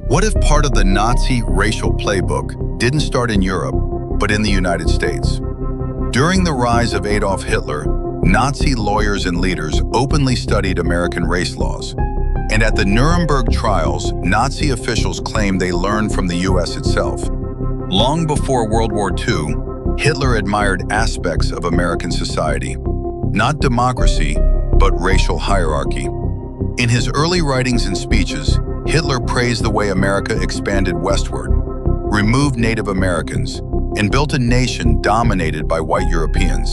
What if part of the Nazi racial playbook didn't start in Europe, but in the United States? During the rise of Adolf Hitler, Nazi lawyers and leaders openly studied American race laws. And at the Nuremberg trials, Nazi officials claimed they learned from the US itself. Long before World War II, Hitler admired aspects of American society, not democracy, but racial hierarchy. In his early writings and speeches, Hitler praised the way America expanded westward, removed Native Americans, and built a nation dominated by white Europeans.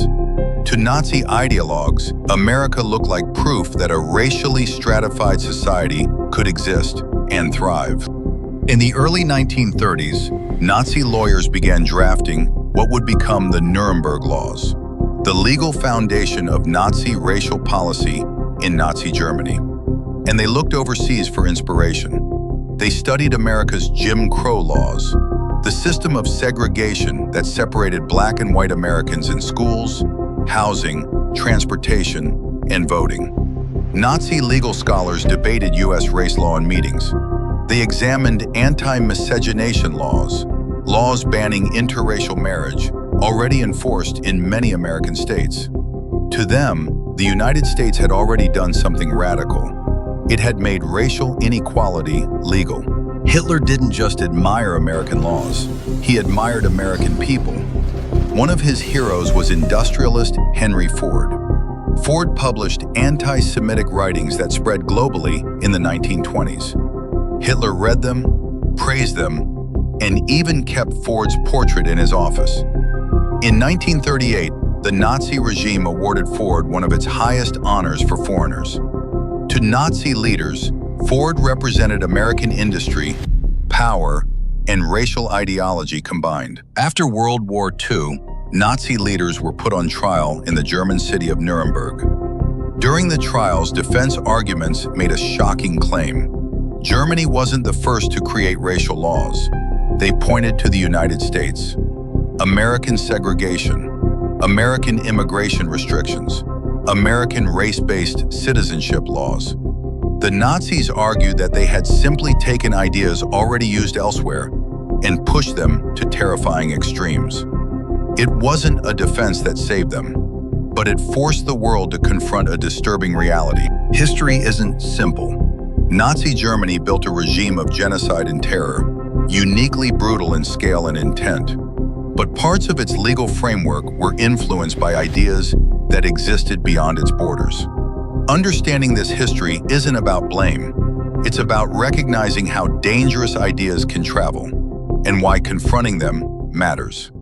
To Nazi ideologues, America looked like proof that a racially stratified society could exist and thrive. In the early 1930s, Nazi lawyers began drafting what would become the Nuremberg Laws, the legal foundation of Nazi racial policy in Nazi Germany. And they looked overseas for inspiration. They studied America's Jim Crow laws, the system of segregation that separated Black and white Americans in schools, housing, transportation, and voting. Nazi legal scholars debated U.S. race law in meetings. They examined anti-miscegenation laws, laws banning interracial marriage, already enforced in many American states. To them, the United States had already done something radical. It had made racial inequality legal. Hitler didn't just admire American laws, he admired American people. One of his heroes was industrialist Henry Ford. Ford published anti-Semitic writings that spread globally in the 1920s. Hitler read them, praised them, and even kept Ford's portrait in his office. In 1938, the Nazi regime awarded Ford one of its highest honors for foreigners. To Nazi leaders, Ford represented American industry, power, and racial ideology combined. After World War II, Nazi leaders were put on trial in the German city of Nuremberg. During the trials, defense arguments made a shocking claim. Germany wasn't the first to create racial laws. They pointed to the United States. American segregation, American immigration restrictions, American race-based citizenship laws. The Nazis argued that they had simply taken ideas already used elsewhere and pushed them to terrifying extremes. It wasn't a defense that saved them, but it forced the world to confront a disturbing reality. History isn't simple. Nazi Germany built a regime of genocide and terror, uniquely brutal in scale and intent. But parts of its legal framework were influenced by ideas that existed beyond its borders. Understanding this history isn't about blame. It's about recognizing how dangerous ideas can travel and why confronting them matters.